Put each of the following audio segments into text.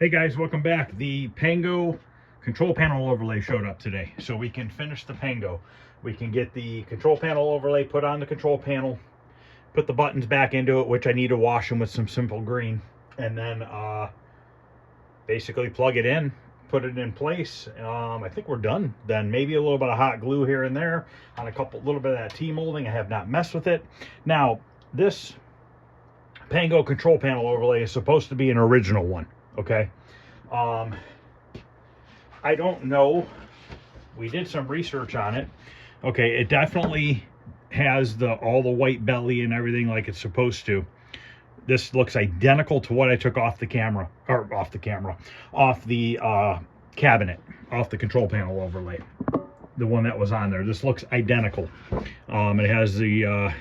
Hey guys, welcome back. The Pengo control panel overlay showed up today, so we can finish the Pengo. We can get the control panel overlay put on the control panel, put the buttons back into it, which I need to wash them with some simple green, and then basically plug it in, put it in place. I think we're done then. Maybe a little bit of hot glue here and there on little bit of that T-molding. I have not messed with it. Now, this Pengo control panel overlay is supposed to be an original one, okay? I don't know. We did some research on it. Okay, it definitely has all the white belly and everything like it's supposed to. This looks identical to what I took off the camera, or off the cabinet, off the control panel overlay, the one that was on there. This looks identical. It has the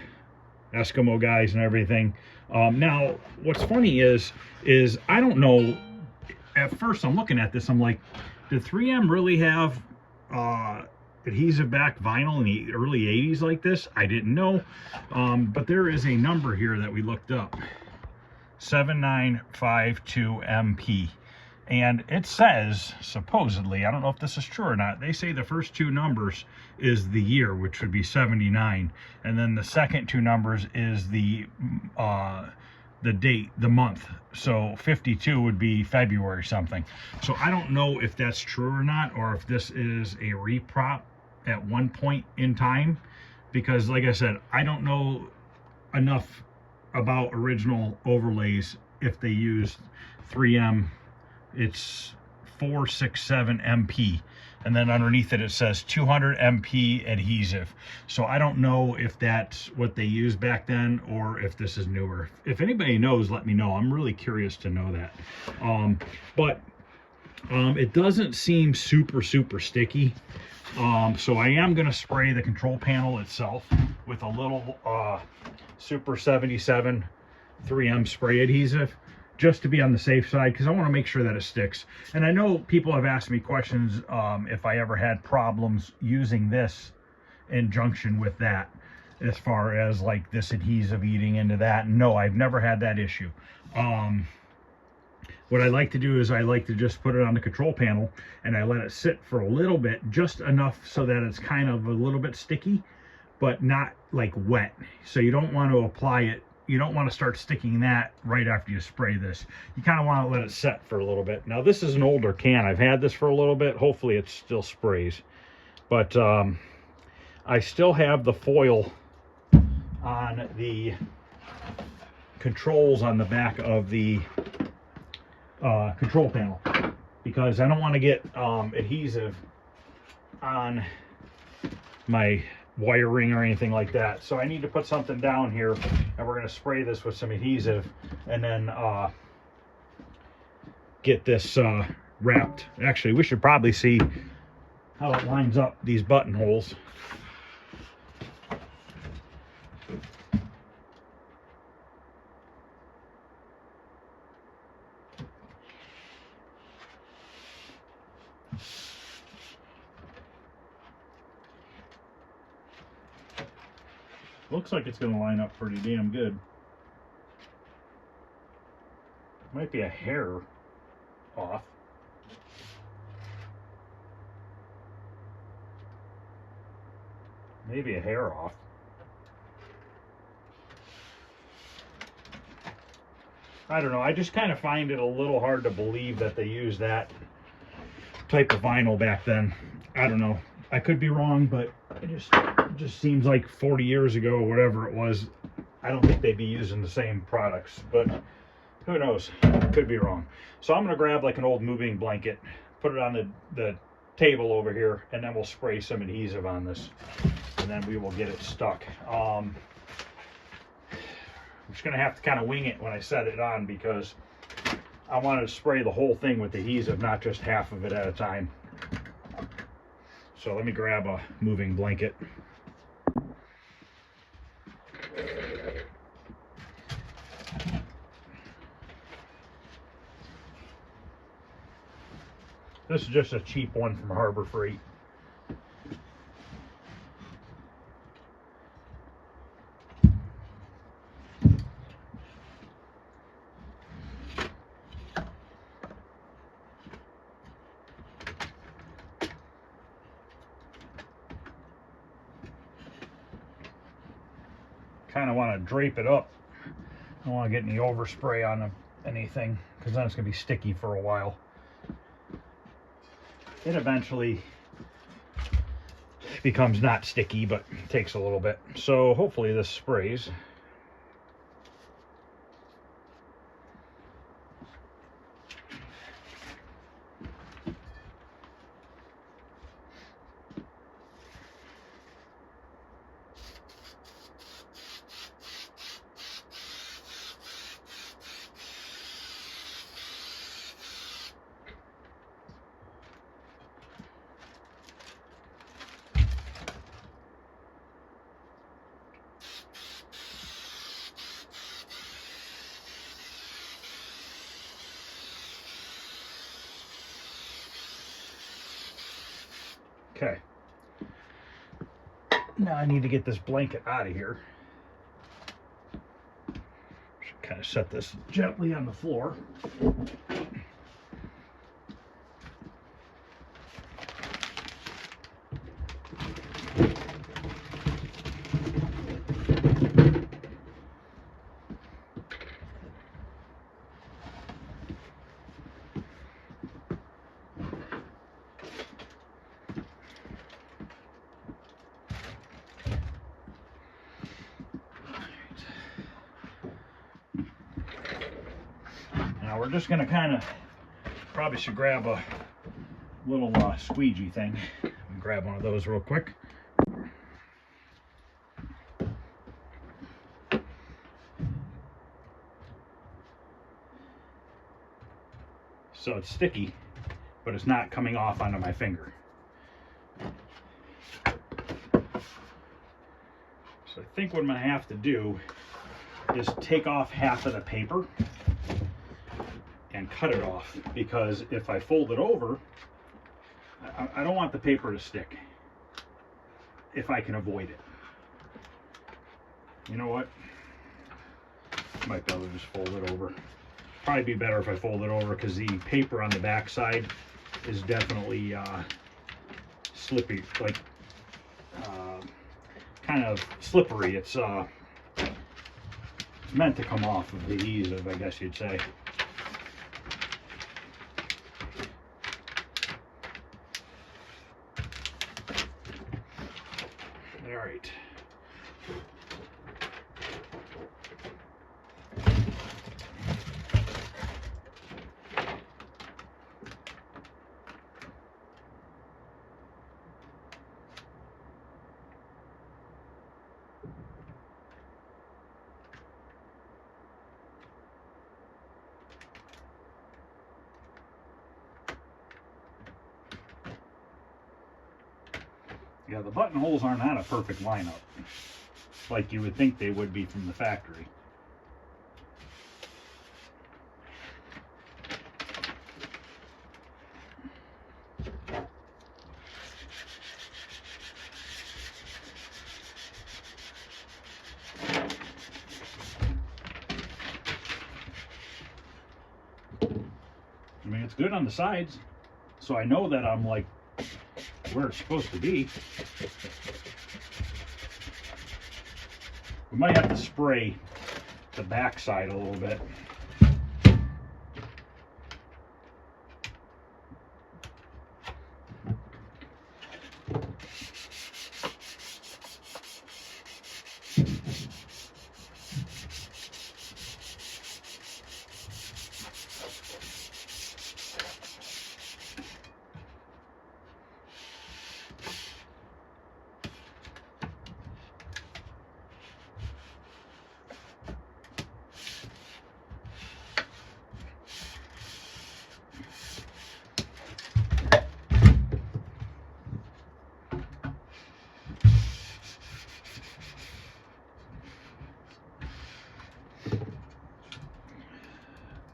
Eskimo guys and everything. Now, what's funny is I don't know. At first, I'm looking at this, I'm like, did 3M really have adhesive back vinyl in the early 80s like this? I didn't know. But there is a number here that we looked up, 7952MP. And it says, supposedly, I don't know if this is true or not, they say the first two numbers is the year, which would be 79, and then the second two numbers is the date, the month. So 52 would be February something. So I don't know if that's true or not, or if this is a reprop at one point in time, because like I said, I don't know enough about original overlays if they used 3M. It's 467 MP, and then underneath it says 200 MP adhesive. So I don't know if that's what they used back then or if this is newer. If anybody knows, let me know. I'm really curious to know that. It doesn't seem super sticky. So I am going to spray the control panel itself with a little Super 77 3M spray adhesive, just to be on the safe side, because I want to make sure that it sticks. And I know people have asked me questions if I ever had problems using this in junction with that, as far as like this adhesive eating into that. No, I've never had that issue. What I like to do is I like to just put it on the control panel and I let it sit for a little bit, just enough so that it's kind of a little bit sticky, but not like wet. So you don't want to apply it. You don't want to start sticking that right after you spray this. You kind of want to let it set for a little bit. Now, this is an older can. I've had this for a little bit. Hopefully it still sprays. But I still have the foil on the controls on the back of the control panel, because I don't want to get adhesive on my wiring or anything like that. So I need to put something down here, and we're going to spray this with some adhesive and then get this wrapped. Actually, we should probably see how it lines up these buttonholes. Looks like it's going to line up pretty damn good. Might be a hair off. Maybe a hair off. I don't know. I just kind of find it a little hard to believe that they used that type of vinyl back then. I don't know. I could be wrong, but it just seems like 40 years ago or whatever it was. I don't think they'd be using the same products, but who knows? Could be wrong. So I'm going to grab like an old moving blanket, put it on the table over here, and then we'll spray some adhesive on this, and then we will get it stuck. I'm just going to have to kind of wing it when I set it on, because I wanted to spray the whole thing with adhesive, not just half of it at a time. So let me grab a moving blanket. This is just a cheap one from Harbor Freight. kind of want to drape it up. I don't want to get any overspray on anything, because then it's going to be sticky for a while. It eventually becomes not sticky, but it takes a little bit. So hopefully this sprays. Okay. Now I need to get this blanket out of here. Should kind of set this gently on the floor. Now we're just going to kind of, probably should grab a little squeegee thing. Grab one of those real quick. So it's sticky, but it's not coming off onto my finger. So I think what I'm going to have to do is take off half of the paper and cut it off, because if I fold it over, I don't want the paper to stick if I can avoid it. You know what? Might be able to just fold it over. Probably be better if I fold it over, because the paper on the back side is definitely slippy, like kind of slippery. It's meant to come off of the adhesive, I guess you'd say. All right. Yeah, the buttonholes are not a perfect lineup, like you would think they would be from the factory. I mean, it's good on the sides, so I know that I'm like where it's supposed to be. We might have to spray the back side a little bit.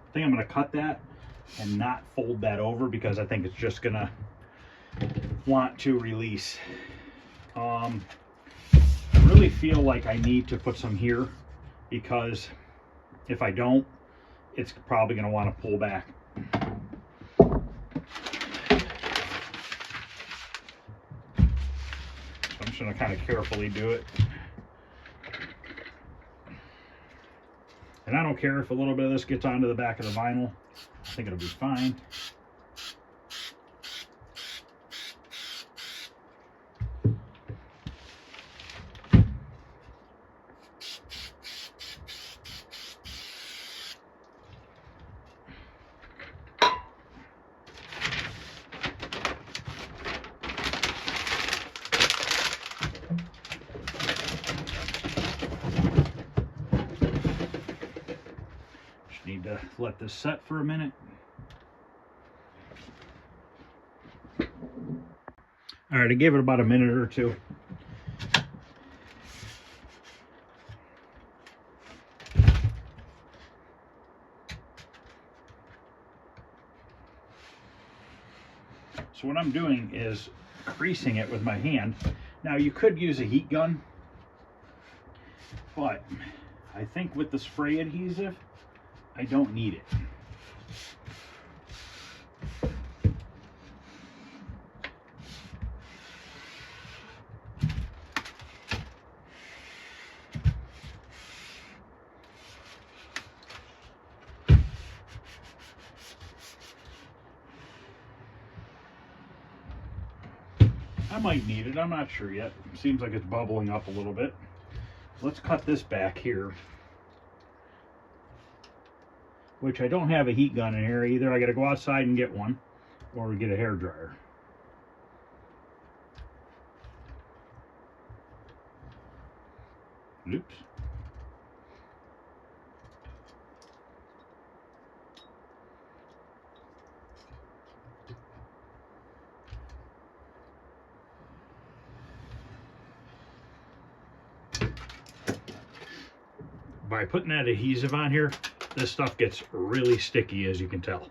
I think I'm going to cut that and not fold that over, because I think it's just going to want to release. I really feel like I need to put some here, because if I don't, it's probably going to want to pull back. So I'm just going to kind of carefully do it. And I don't care if a little bit of this gets onto the back of the vinyl. I think it'll be fine. Need to let this set for a minute. All right, I gave it about a minute or two. So what I'm doing is creasing it with my hand. Now you could use a heat gun, but I think with the spray adhesive, I don't need it. I might need it, I'm not sure yet. Seems like it's bubbling up a little bit. Let's cut this back here, which I don't have a heat gun in here. Either I gotta go outside and get one, or get a hair dryer. Oops. By putting that adhesive on here, this stuff gets really sticky, as you can tell.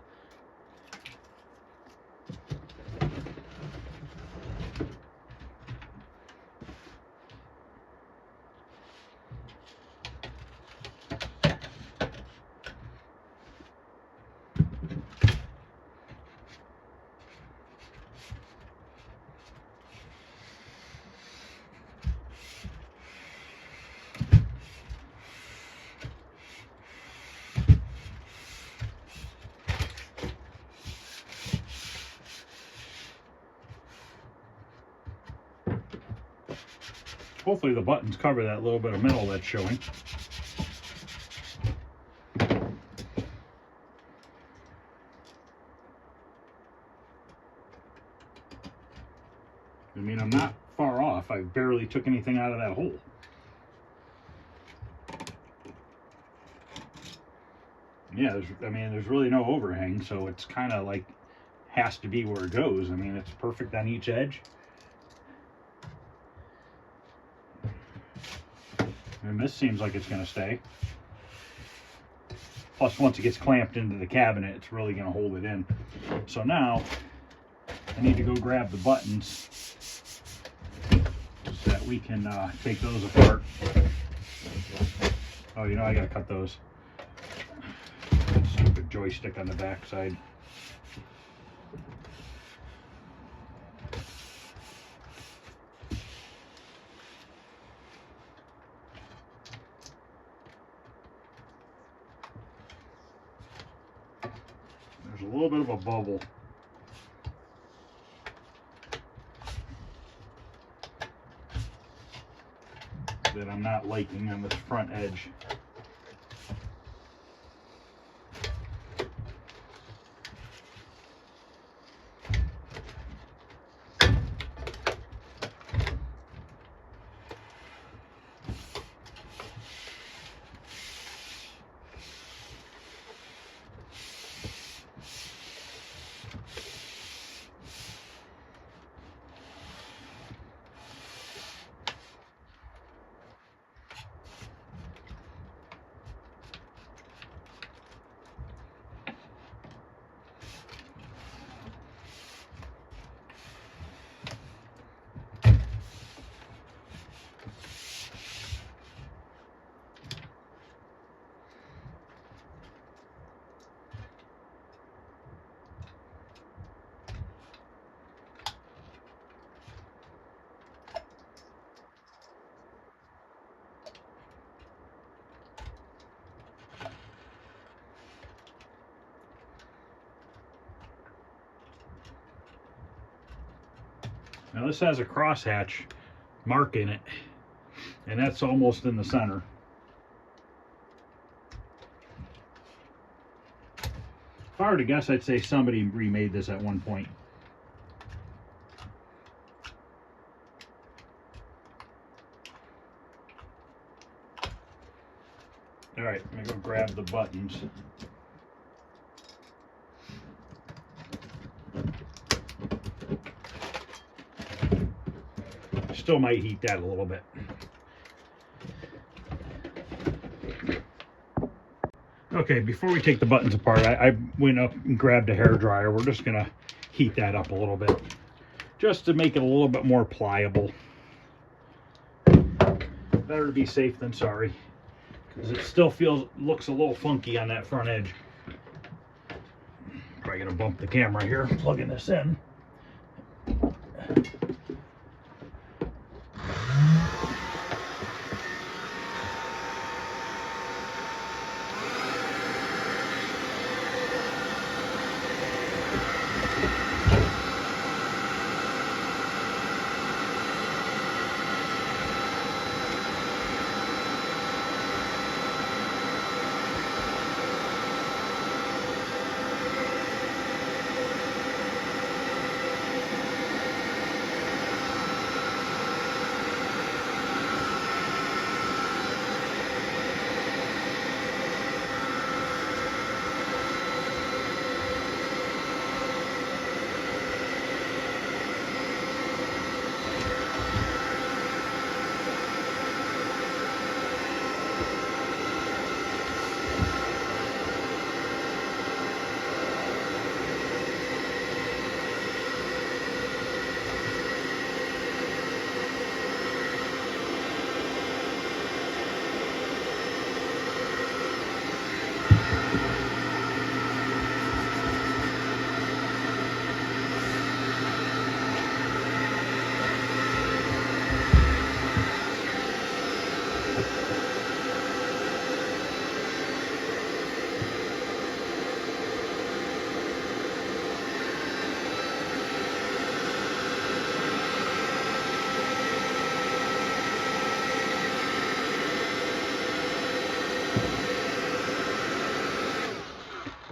Hopefully the buttons cover that little bit of metal that's showing. I mean, I'm not far off. I barely took anything out of that hole. Yeah, there's really no overhang, so it's kind of like has to be where it goes. I mean, it's perfect on each edge. And this seems like it's going to stay. Plus, once it gets clamped into the cabinet, it's really going to hold it in. So now, I need to go grab the buttons so that we can take those apart. Oh, you know, I got to cut those. Stupid joystick on the back side. There's a little bit of a bubble. That I'm not liking on this front edge. Now this has a crosshatch mark in it, and that's almost in the center. If I were to guess, I'd say somebody remade this at one point. All right, I'm gonna go grab the buttons. Still might heat that a little bit. Okay, before we take the buttons apart, I went up and grabbed a hair dryer. We're just gonna heat that up a little bit, just to make it a little bit more pliable. Better to be safe than sorry, because it still looks a little funky on that front edge. Probably gonna bump the camera here, plugging this in.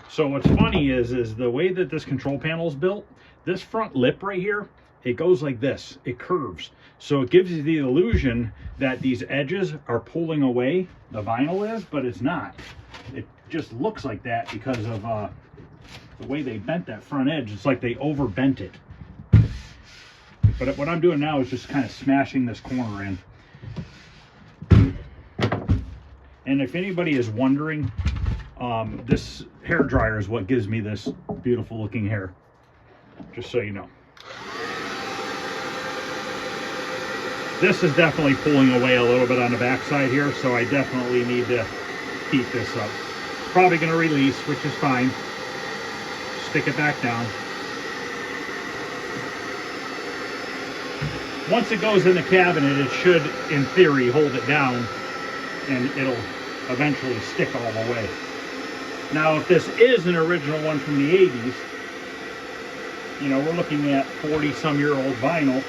So what's funny is the way that this control panel is built, this front lip right here, it goes like this, it curves. So it gives you the illusion that these edges are pulling away, the vinyl is, but it's not. It just looks like that because of the way they bent that front edge. It's like they over bent it. But what I'm doing now is just kind of smashing this corner in. And if anybody is wondering, this hair dryer is what gives me this beautiful looking hair, just so you know. This is definitely pulling away a little bit on the back side here, so I definitely need to heat this up. Probably going to release, which is fine. Stick it back down. Once it goes in the cabinet, it should, in theory, hold it down, and it'll eventually stick all the way. Now, if this is an original one from the 80s, you know, we're looking at 40-some-year-old vinyl,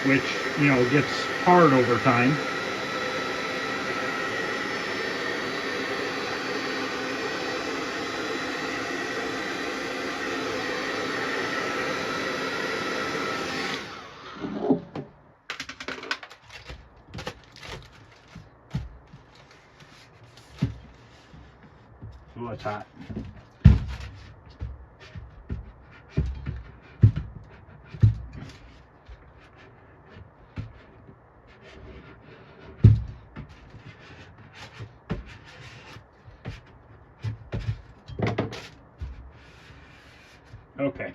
which, you know, gets hard over time. Ooh, it's hot. Okay.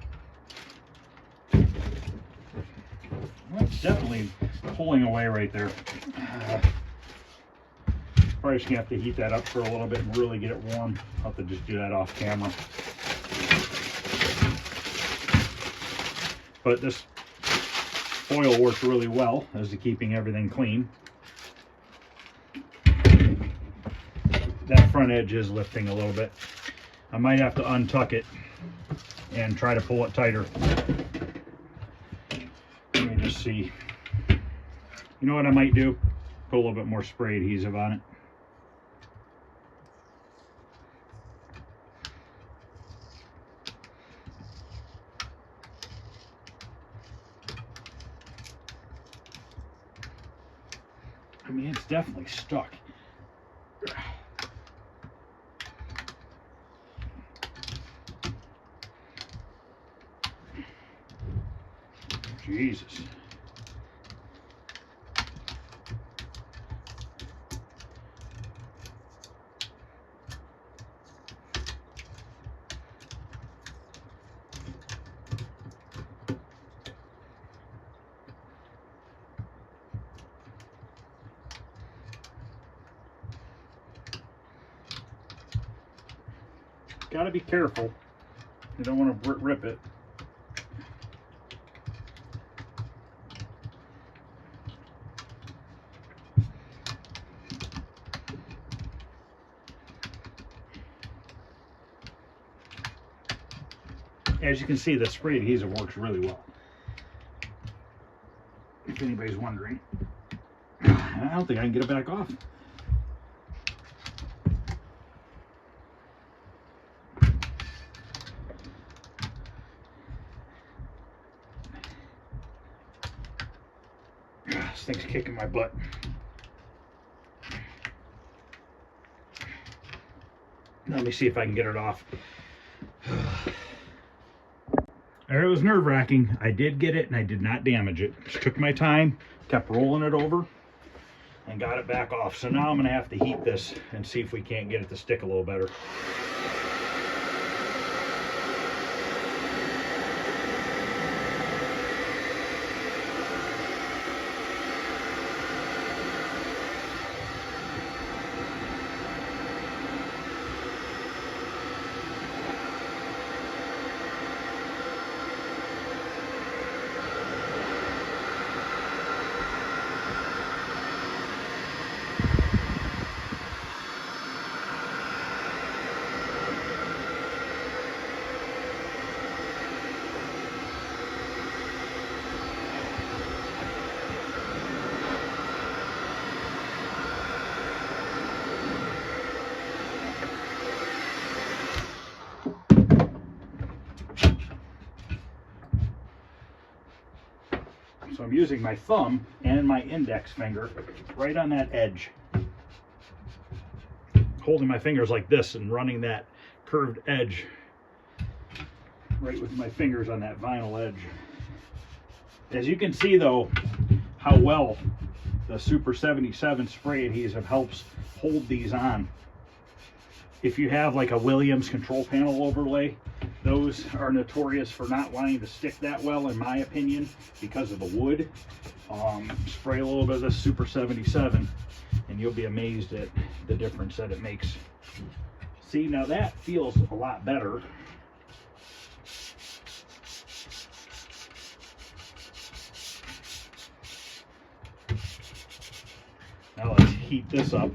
Well, it's definitely pulling away right there. Probably just gonna have to heat that up for a little bit and really get it warm. I'll have to just do that off camera. But this foil works really well as to keeping everything clean. That front edge is lifting a little bit. I might have to untuck it and try to pull it tighter. Let me just see. You know what I might do? Put a little bit more spray adhesive on it. I mean, it's definitely stuck. Jesus. Got to be careful. You don't want to rip it. As you can see, the spray adhesive works really well. If anybody's wondering. I don't think I can get it back off. This thing's kicking my butt. Let me see if I can get it off. It was nerve-wracking. I did get it and I did not damage it. Just took my time, kept rolling it over, and got it back off. So now I'm going to have to heat this and see if we can't get it to stick a little better. So I'm using my thumb and my index finger right on that edge, holding my fingers like this and running that curved edge right with my fingers on that vinyl edge. As you can see though, how well the Super 77 spray adhesive helps hold these on. If you have like a Williams control panel overlay, those are notorious for not wanting to stick that well, in my opinion, because of the wood. Spray a little bit of this Super 77 and you'll be amazed at the difference that it makes. See, now that feels a lot better. Now let's heat this up.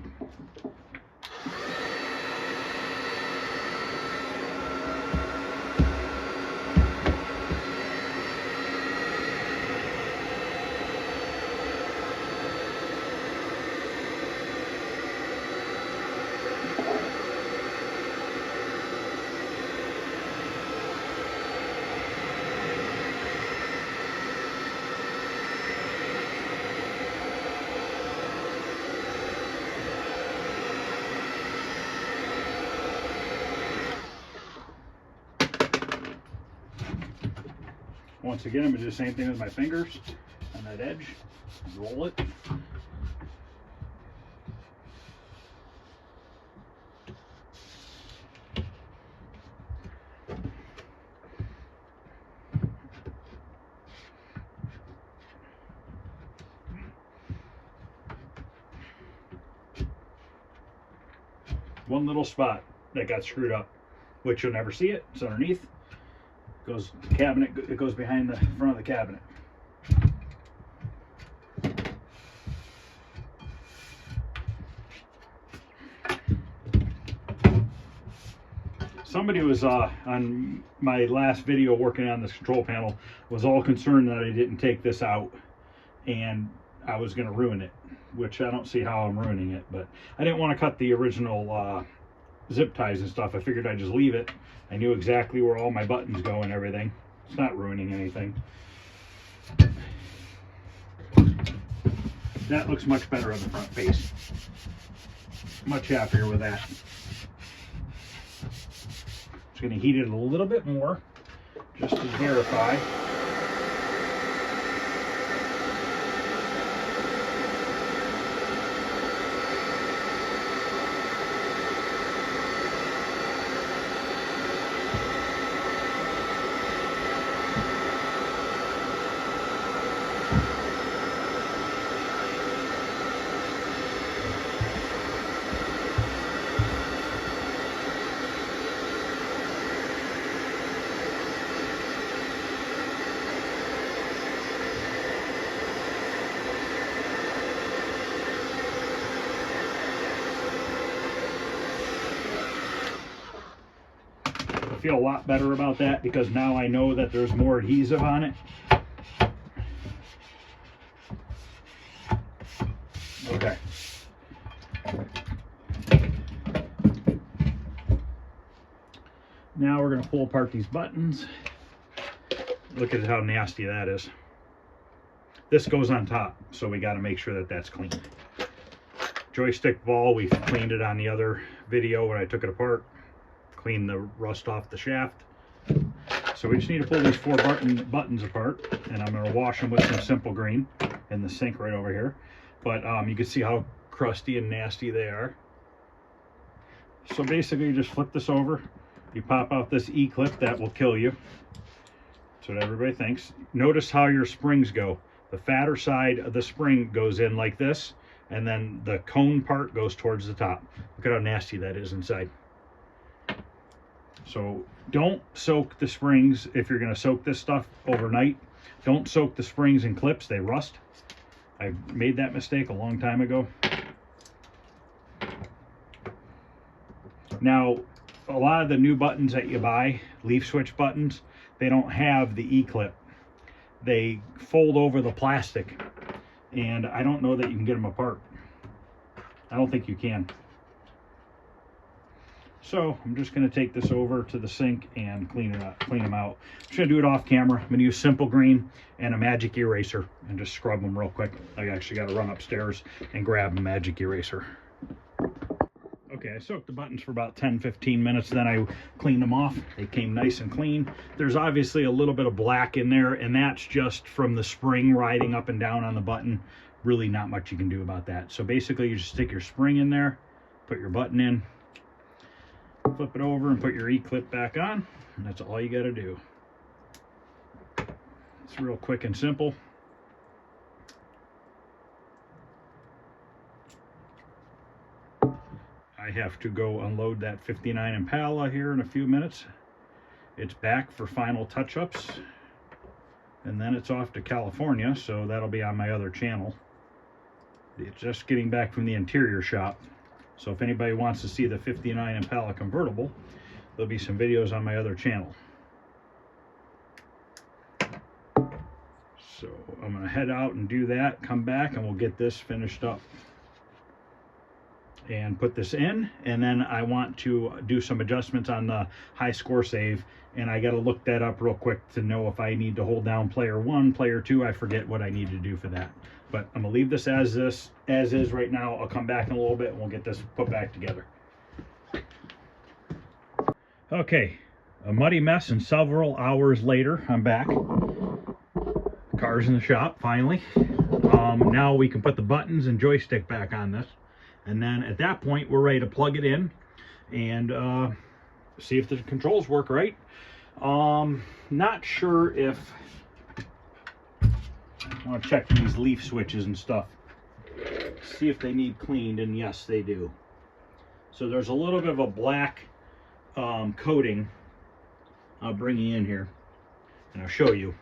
Once again, I'm going to do the same thing with my fingers on that edge. Roll it. One little spot that got screwed up, which you'll never see it. It's underneath. Goes the cabinet, it goes behind the front of the cabinet. somebody was on my last video working on this control panel was all concerned that I didn't take this out and I was going to ruin it, which I don't see how I'm ruining it, but I didn't want to cut the original zip ties and stuff. I figured I'd just leave it. I knew exactly where all my buttons go and everything. It's not ruining anything. That looks much better on the front face. Much happier with that. Just going to heat it a little bit more just to verify. I feel a lot better about that because now I know that there's more adhesive on it. Okay. Now we're going to pull apart these buttons. Look at how nasty that is. This goes on top, so we got to make sure that that's clean. Joystick ball, we cleaned it on the other video when I took it apart. Clean the rust off the shaft. So we just need to pull these four buttons apart, and I'm going to wash them with some simple green in the sink right over here. But you can see how crusty and nasty they are. So basically you just flip this over, you pop out this E-clip that will kill you. That's what everybody thinks. Notice how your springs go. The fatter side of the spring goes in like this, and then the cone part goes towards the top. Look at how nasty that is inside. So don't soak the springs if you're going to soak this stuff overnight. Don't soak the springs in clips, they rust. I made that mistake a long time ago. Now, a lot of the new buttons that you buy, leaf switch buttons, they don't have the E-clip. They fold over the plastic, and I don't know that you can get them apart. I don't think you can. So I'm just going to take this over to the sink and clean them out. I'm just going to do it off camera. I'm going to use simple green and a magic eraser and just scrub them real quick. I actually got to run upstairs and grab a magic eraser. Okay, I soaked the buttons for about 10-15 minutes, then I cleaned them off. They came nice and clean. There's obviously a little bit of black in there, and that's just from the spring riding up and down on the button. Really not much you can do about that. So basically you just stick your spring in there, put your button in, flip it over and put your E-clip back on, and that's all you got to do. It's real quick and simple. I have to go unload that 59 Impala here in a few minutes. It's back for final touch-ups, and then it's off to California, so that'll be on my other channel. It's just getting back from the interior shop. So if anybody wants to see the 59 Impala convertible, there'll be some videos on my other channel. So I'm going to head out and do that, come back, and we'll get this finished up and put this in. And then I want to do some adjustments on the high score save, and I got to look that up real quick to know if I need to hold down player 1, player 2. I forget what I need to do for that. But I'm gonna leave this as is right now. I'll come back in a little bit and we'll get this put back together. Okay, a muddy mess, and several hours later, I'm back. Car's in the shop, finally. Now we can put the buttons and joystick back on this. And then at that point, we're ready to plug it in and see if the controls work right. Not sure if... I want to check these leaf switches and stuff, see if they need cleaned, and yes, they do. So there's a little bit of a black coating. I'll bring you in here and I'll show you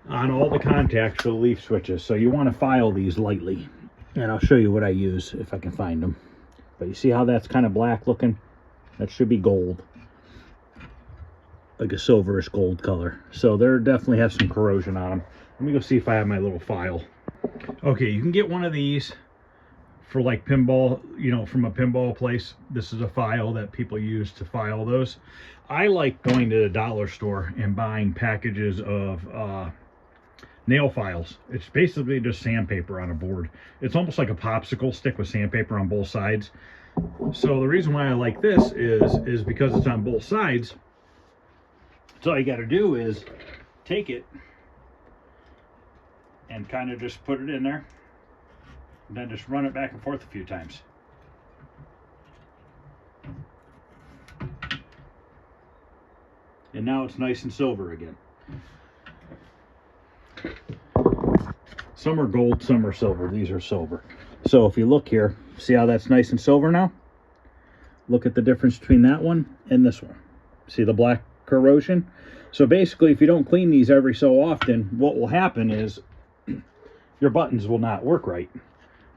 on all the contacts for the leaf switches. So you want to file these lightly, and I'll show you what I use if I can find them. But you see how that's kind of black looking? That should be gold. like a silverish gold color. So they're definitely have some corrosion on them. Let me go see if I have my little file. Okay, you can get one of these for like pinball, you know, from a pinball place. This is a file that people use to file those. I like going to the dollar store and buying packages of nail files. It's basically just sandpaper on a board. It's almost like a popsicle stick with sandpaper on both sides. So the reason why I like this is because it's on both sides. So all you got to do is take it and kind of just put it in there, and then just run it back and forth a few times. And now it's nice and silver again. Some are gold, some are silver. These are silver. So if you look here, see how that's nice and silver now? Look at the difference between that one and this one. See the black corrosion? So basically, if you don't clean these every so often, what will happen is your buttons will not work right.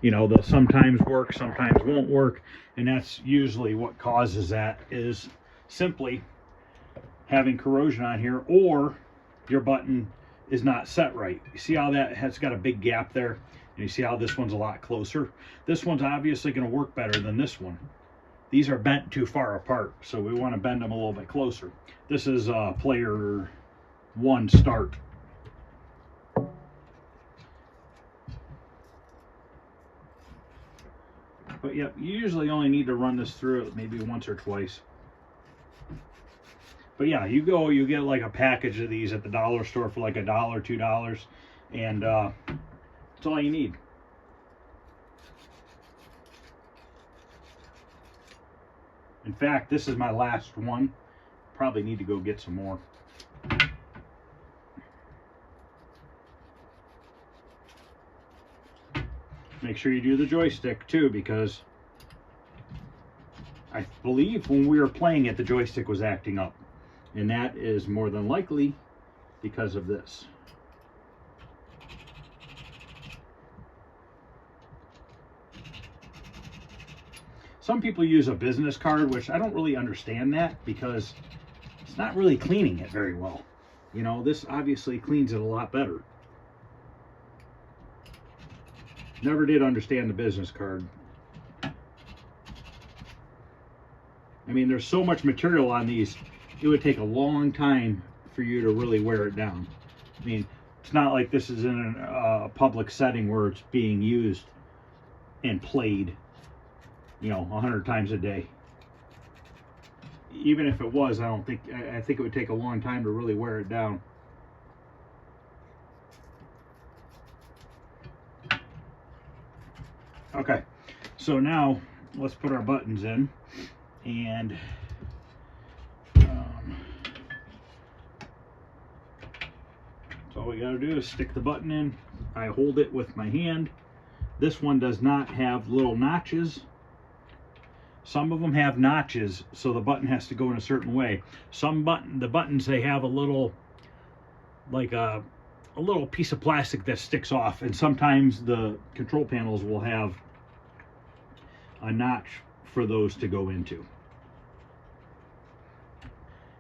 You know, they'll sometimes work, sometimes won't work, and that's usually what causes that, is simply having corrosion on here, or your button is not set right. You see how that has got a big gap there? And you see how this one's a lot closer? This one's obviously going to work better than this one. These are bent too far apart, so we want to bend them a little bit closer. This is player 1 start. But yeah, you usually only need to run this through it maybe once or twice. But yeah, you get like a package of these at the dollar store for like $1, $2, and that's all you need. In fact, this is my last one. Probably need to go get some more. Make sure you do the joystick too, because I believe when we were playing it, the joystick was acting up. And that is more than likely because of this. Some people use a business card, which I don't really understand that, because it's not really cleaning it very well. You know, this obviously cleans it a lot better. Never did understand the business card. I mean, there's so much material on these, it would take a long time for you to really wear it down. I mean, it's not like this is in a public setting where it's being used and played, you know, 100 times a day. Even if it was, I think it would take a long time to really wear it down. Okay, so now let's put our buttons in, and so all we got to do is stick the button in. I hold it with my hand. This one does not have little notches. Some of them have notches, so the button has to go in a certain way. The buttons, they have a little, like a little piece of plastic that sticks off, and sometimes the control panels will have a notch for those to go into.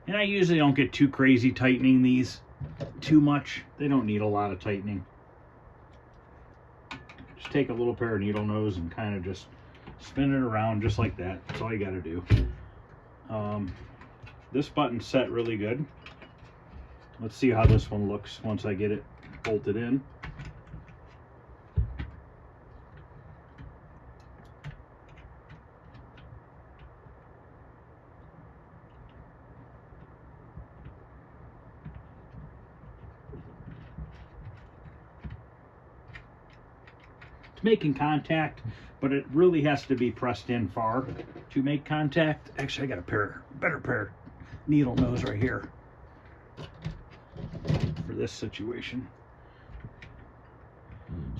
And I usually don't get too crazy tightening these too much. They don't need a lot of tightening. Just take a little pair of needle nose and kind of just spin it around just like that. That's all you got to do. This button's set really good. Let's see how this one looks once I get it bolted in. It's making contact, but it really has to be pressed in far to make contact. Actually, I got a better pair of needle nose right here for this situation.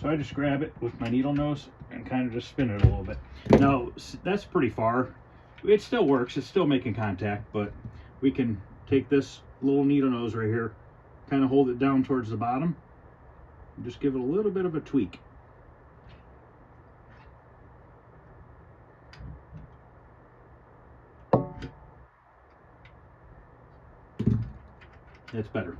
So I just grab it with my needle nose and kind of just spin it a little bit. Now, that's pretty far. It still works. It's still making contact, but we can take this little needle nose right here, kind of hold it down towards the bottom, and just give it a little bit of a tweak. That's better.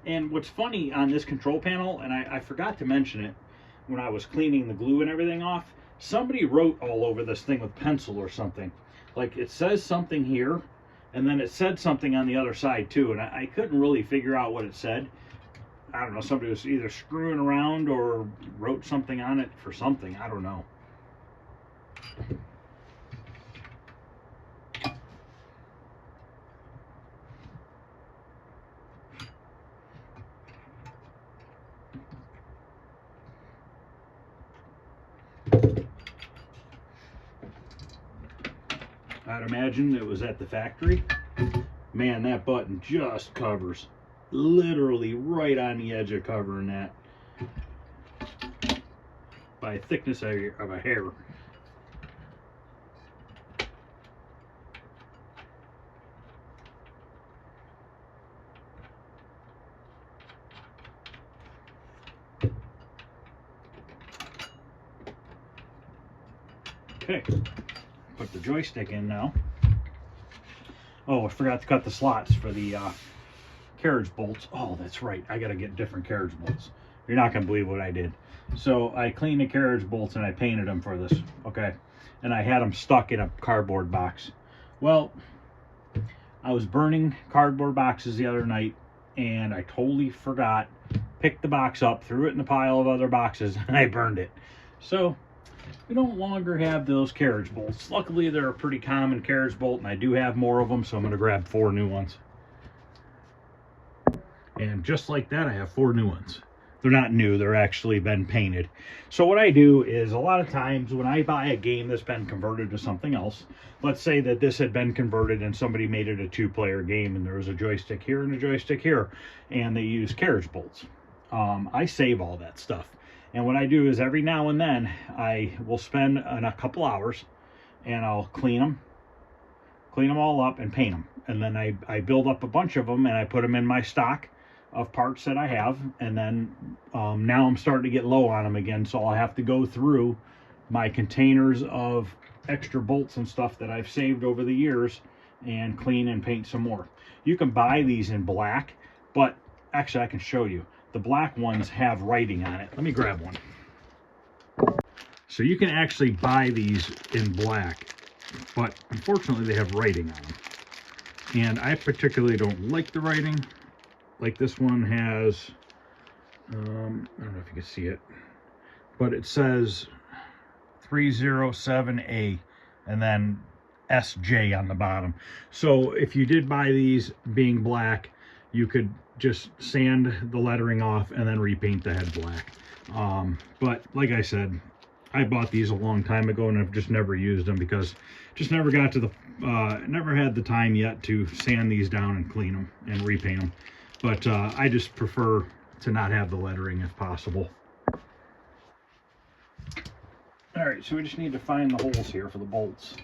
And what's funny on this control panel, and I forgot to mention it when I was cleaning the glue and everything off, somebody wrote all over this thing with pencil or something. Like it says something here, and then it said something on the other side too, and I couldn't really figure out what it said. I don't know, somebody was either screwing around or wrote something on it for something, I don't know. I'd imagine it was at the factory. Man, that button just covers. Literally right on the edge of covering that. By a thickness of a hair. Okay. Put the joystick in now. Oh, I forgot to cut the slots for the carriage bolts. Oh, that's right. I got to get different carriage bolts. You're not going to believe what I did. So I cleaned the carriage bolts and I painted them for this. Okay. And I had them stuck in a cardboard box. Well, I was burning cardboard boxes the other night and I totally forgot. Picked the box up, threw it in the pile of other boxes, and I burned it. So we don't longer have those carriage bolts. Luckily, they're a pretty common carriage bolt, and I do have more of them, so I'm going to grab 4 new ones. And just like that, I have 4 new ones. They're not new, they're actually been painted. So what I do is a lot of times when I buy a game that's been converted to something else, let's say that this had been converted and somebody made it a 2-player game and there was a joystick here and a joystick here, and they use carriage bolts. I save all that stuff. And what I do is every now and then I will spend a couple hours and I'll clean them all up and paint them. And then I build up a bunch of them and I put them in my stock of parts that I have. And then now I'm starting to get low on them again. So I'll have to go through my containers of extra bolts and stuff that I've saved over the years and clean and paint some more. You can buy these in black, but actually I can show you. The black ones have writing on it. Let me grab one. So you can actually buy these in black, but unfortunately they have writing on them. And I particularly don't like the writing. Like this one has, I don't know if you can see it, but it says 307A and then SJ on the bottom. So if you did buy these being black, you could just sand the lettering off and then repaint the head black. But like I said, I bought these a long time ago and I've just never used them because just never got to the, never had the time yet to sand these down and clean them and repaint them. But I just prefer to not have the lettering if possible. All right, so we just need to find the holes here for the bolts.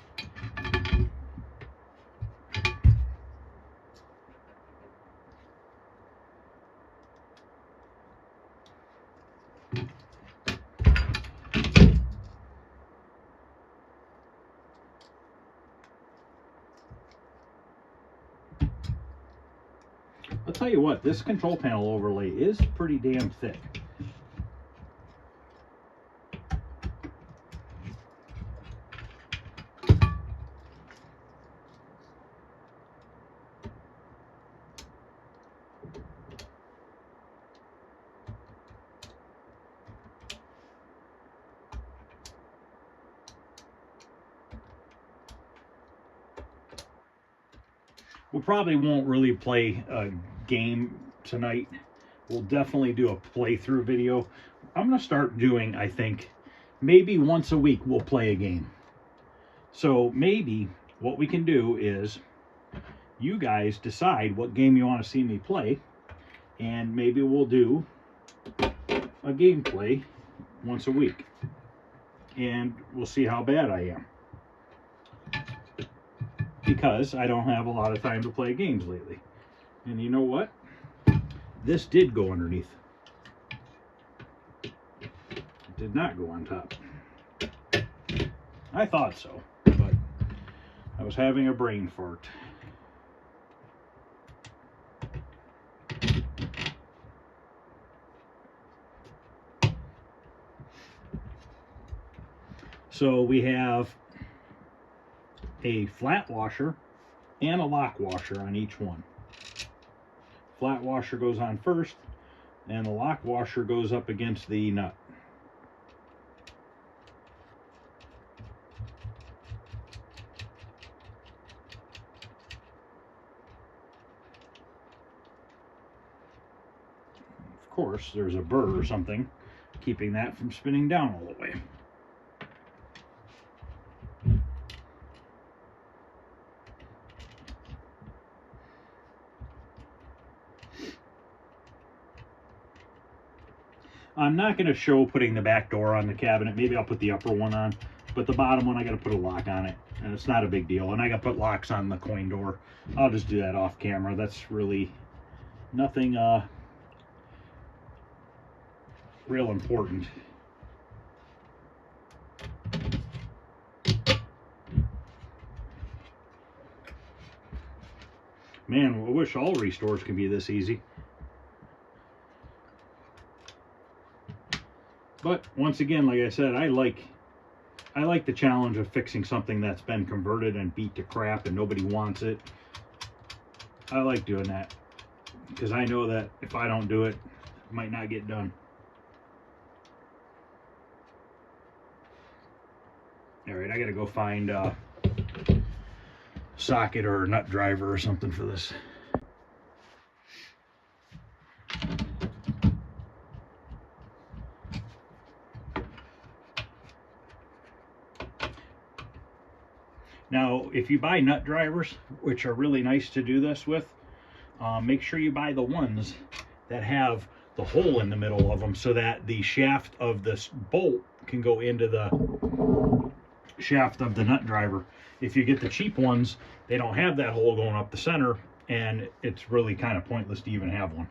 I'll tell you what, this control panel overlay is pretty damn thick. We probably won't really play a game tonight. We'll definitely do a playthrough video. I'm going to start doing, I think, maybe once a week we'll play a game. So maybe what we can do is you guys decide what game you want to see me play, and maybe we'll do a gameplay once a week. And we'll see how bad I am. Because I don't have a lot of time to play games lately. And you know what? This did go underneath. It did not go on top. I thought so, but I was having a brain fart. So we have a flat washer and a lock washer on each one. Flat washer goes on first, and the lock washer goes up against the nut. Of course, there's a burr or something keeping that from spinning down all the way. I'm not going to show putting the back door on the cabinet. Maybe I'll put the upper one on, but the bottom one I got to put a lock on it, and it's not a big deal. And I got to put locks on the coin door. I'll just do that off camera. That's really nothing real important. Man, I wish all restores could be this easy. But once again, like I said, I like the challenge of fixing something that's been converted and beat to crap and nobody wants it. I like doing that because I know that if I don't do it, it might not get done. All right, I gotta go find a socket or a nut driver or something for this. Now, if you buy nut drivers, which are really nice to do this with, make sure you buy the ones that have the hole in the middle of them so that the shaft of this bolt can go into the shaft of the nut driver. If you get the cheap ones, they don't have that hole going up the center, and it's really kind of pointless to even have one.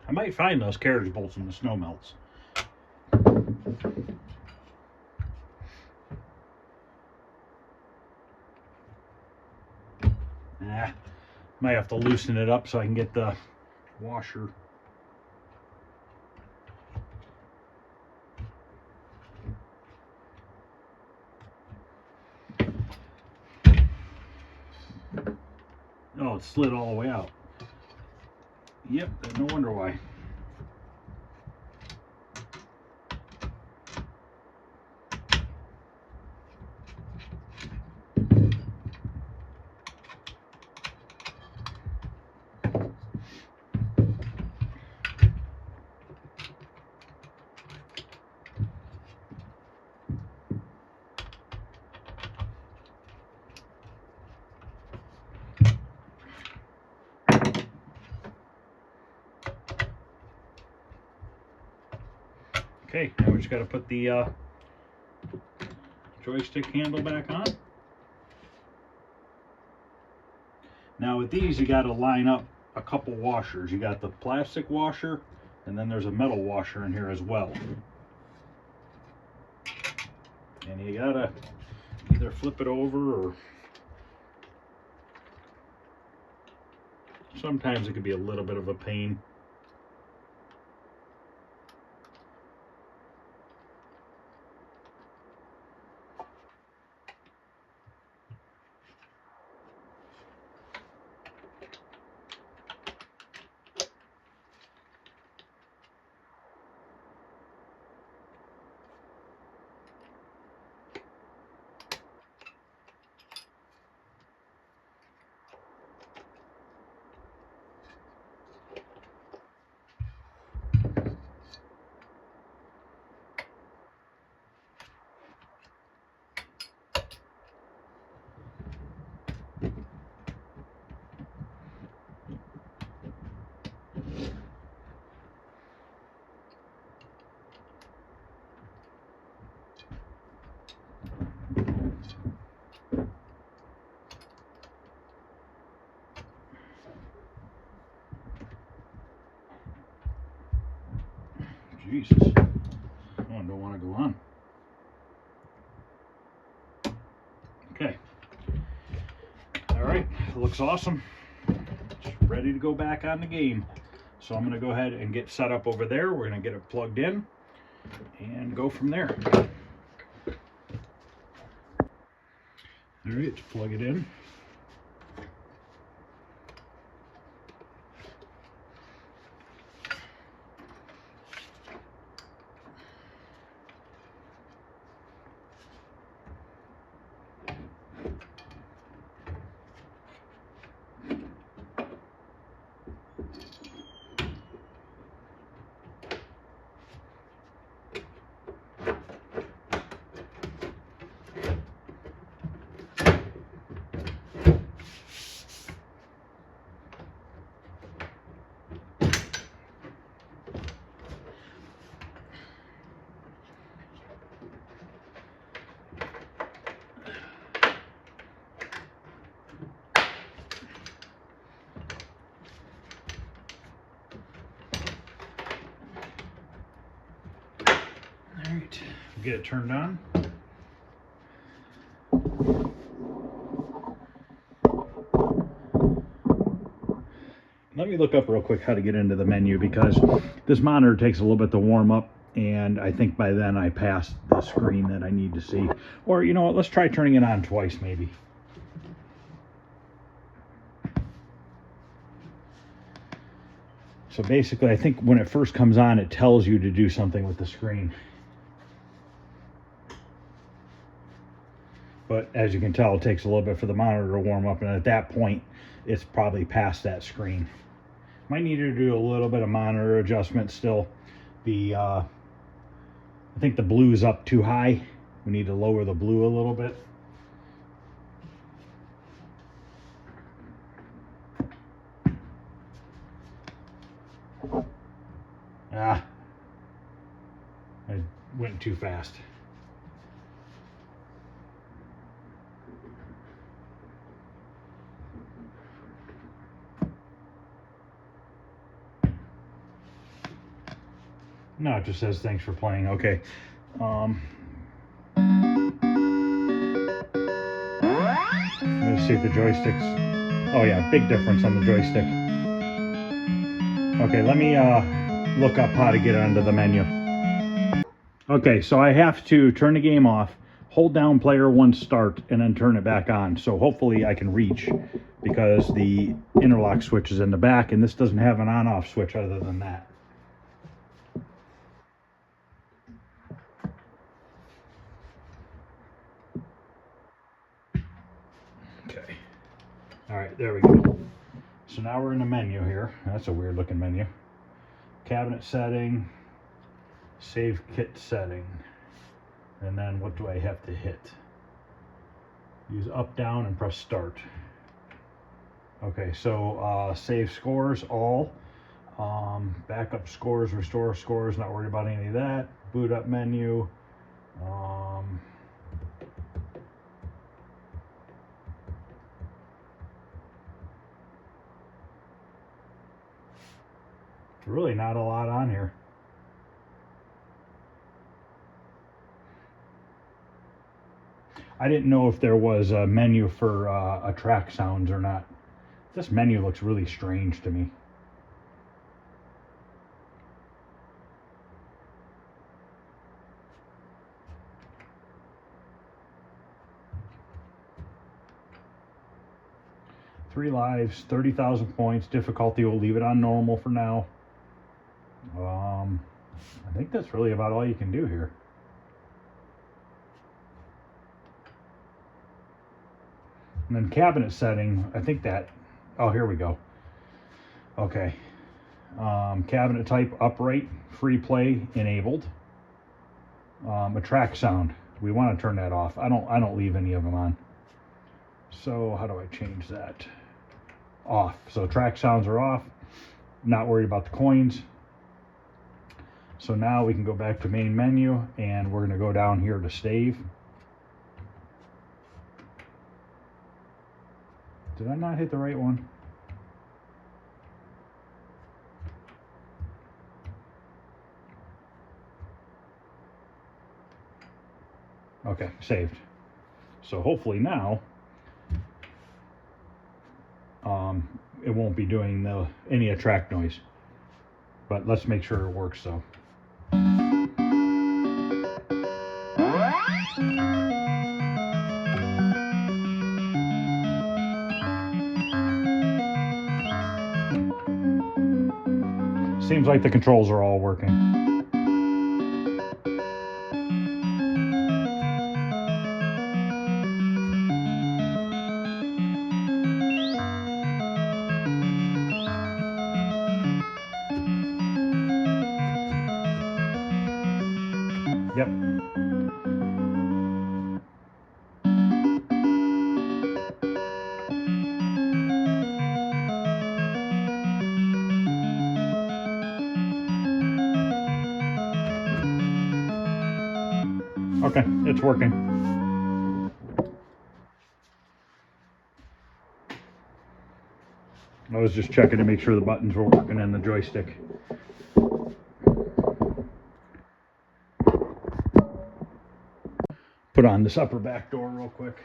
I might find those carriage bolts when the snow melts. Might have to loosen it up so I can get the washer. Oh, it slid all the way out. Yep, no wonder why. Okay, now we just got to put the joystick handle back on. Now with these, you got to line up a couple washers. You got the plastic washer, and then there's a metal washer in here as well. And you got to either flip it over, or sometimes it could be a little bit of a pain. Jesus. Oh, I don't want to go on. Okay. All right, looks awesome. Just ready to go back on the game. So I'm going to go ahead and get set up over there. We're going to get it plugged in and go from there. All right, let's plug it in. All right, get it turned on. Let me look up real quick how to get into the menu, because this monitor takes a little bit to warm up, and I think by then I passed the screen that I need to see. Or you know what, let's try turning it on twice maybe. So basically, I think when it first comes on, it tells you to do something with the screen. But as you can tell, it takes a little bit for the monitor to warm up, and at that point, it's probably past that screen. Might need to do a little bit of monitor adjustment still. I think the blue is up too high. We need to lower the blue a little bit. I went too fast. No, it just says thanks for playing. Okay. Let me see if the joysticks. Oh yeah, big difference on the joystick. Okay, let me look up how to get onto the menu. Okay, so I have to turn the game off, hold down player 1 start, and then turn it back on. So hopefully I can reach, because the interlock switch is in the back, and this doesn't have an on-off switch other than that. Okay. All right, there we go. So now we're in the menu here. That's a weird looking menu. Cabinet setting, save kit setting, and then what do I have to hit? Use up, down, and press start. Okay, so save scores, all. Backup scores, restore scores, not worried about any of that. Boot up menu. Really not a lot on here. I didn't know if there was a menu for a track sounds or not. This menu looks really strange to me. Three lives, 30,000 points. Difficulty, we'll leave it on normal for now. I think that's really about all you can do here. And then cabinet setting, I think that, oh, here we go. Okay. Cabinet type, upright, free play, enabled. A track sound, we want to turn that off. I don't leave any of them on. So how do I change that? Off. So track sounds are off. Not worried about the coins. So now we can go back to main menu, and we're going to go down here to save. Did I not hit the right one? Okay, saved. So hopefully now it won't be doing any attract noise. But let's make sure it works though. Seems like the controls are all working. Yep. Okay, it's working. I was just checking to make sure the buttons were working in the joystick. Put on this upper back door real quick.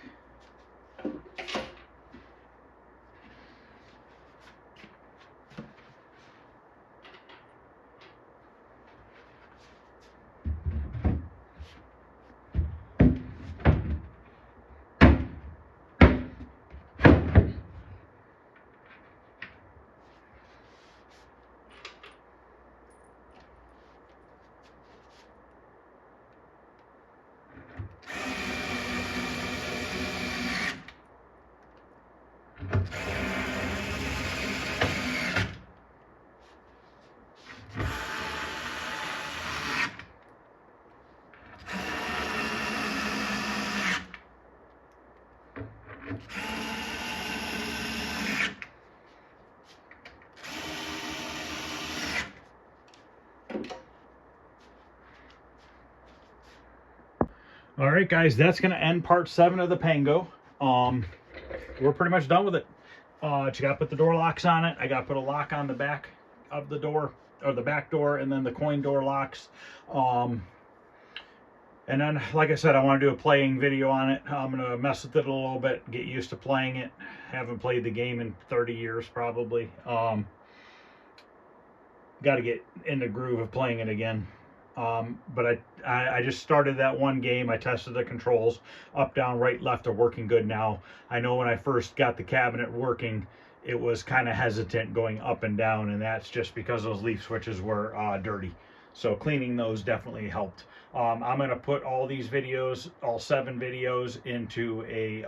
All right, guys, that's going to end part 7 of the Pengo. We're pretty much done with it. You got to put the door locks on it. I got to put a lock on the back of the door, or the back door, and then the coin door locks. And then, like I said, I want to do a playing video on it. I'm going to mess with it a little bit, get used to playing it. Haven't played the game in 30 years, probably. Got to get in the groove of playing it again. But I just started that one game. I tested the controls. Up, down, right, left are working good now. I know when I first got the cabinet working, it was kind of hesitant going up and down, and that's just because those leaf switches were dirty. So cleaning those definitely helped. I'm going to put all these videos, all 7 videos, into a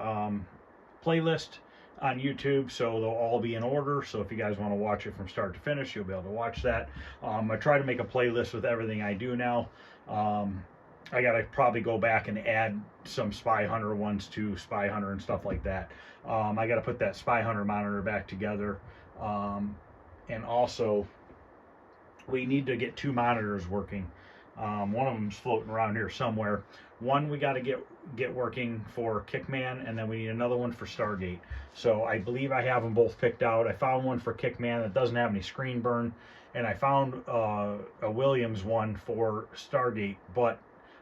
playlist on YouTube, so they'll all be in order. So if you guys want to watch it from start to finish, you'll be able to watch that. I try to make a playlist with everything I do now. I gotta probably go back and add some Spy Hunter ones to Spy Hunter and stuff like that. I gotta put that Spy Hunter monitor back together, and also we need to get 2 monitors working. One of them's floating around here somewhere. One we got to get working for Kickman, and then we need another one for Stargate. So I believe I have them both picked out. I found one for Kickman that doesn't have any screen burn, and I found a Williams one for Stargate, but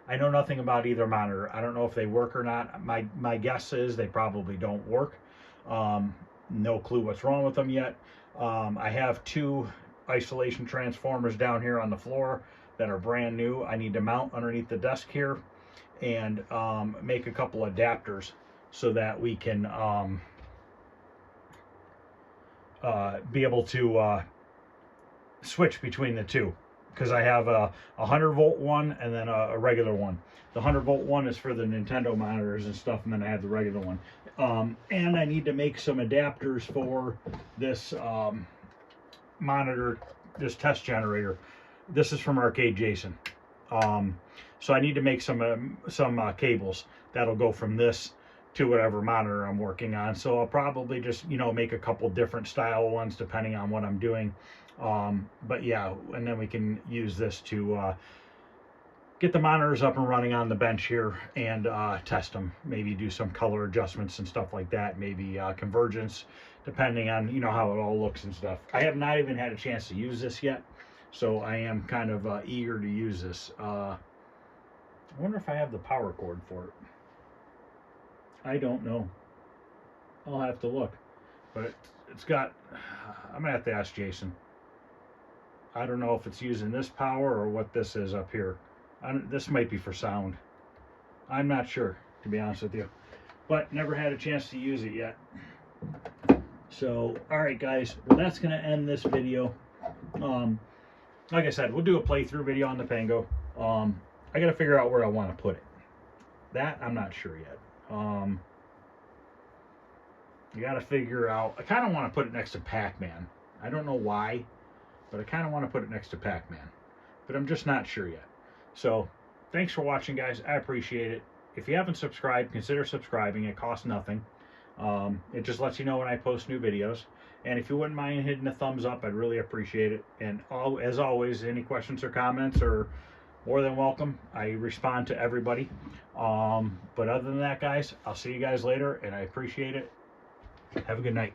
I know nothing about either monitor. I don't know if they work or not. My guess is they probably don't work. No clue what's wrong with them yet. I have 2 isolation transformers down here on the floor that are brand new. I need to mount underneath the desk here and make a couple adapters so that we can be able to switch between the 2, because I have a 100-volt one and then a regular one. The 100-volt one is for the Nintendo monitors and stuff, and then I have the regular one. And I need to make some adapters for this monitor, this test generator. This is from Arcade Jason. So I need to make some cables that'll go from this to whatever monitor I'm working on. So I'll probably just, make a couple different style ones depending on what I'm doing. But yeah, and then we can use this to get the monitors up and running on the bench here and test them. Maybe do some color adjustments and stuff like that. Maybe convergence, depending on how it all looks and stuff. I have not even had a chance to use this yet, so I am kind of eager to use this. I wonder if I have the power cord for it. I don't know. I'll have to look. But it's got, I'm going to have to ask Jason. I don't know if it's using this power or what this is up here. This might be for sound. I'm not sure, to be honest with you. But never had a chance to use it yet. So, alright guys, well that's going to end this video. Like I said, we'll do a playthrough video on the Pengo. I got to figure out where I want to put it. That, I'm not sure yet. You got to figure out, I kind of want to put it next to Pac-Man. I don't know why, but I kind of want to put it next to Pac-Man. But I'm just not sure yet. So, thanks for watching, guys. I appreciate it. If you haven't subscribed, consider subscribing. It costs nothing. It just lets you know when I post new videos. And if you wouldn't mind hitting a thumbs up, I'd really appreciate it. And as always, any questions or comments are more than welcome. I respond to everybody. But other than that, guys, I'll see you guys later, and I appreciate it. Have a good night.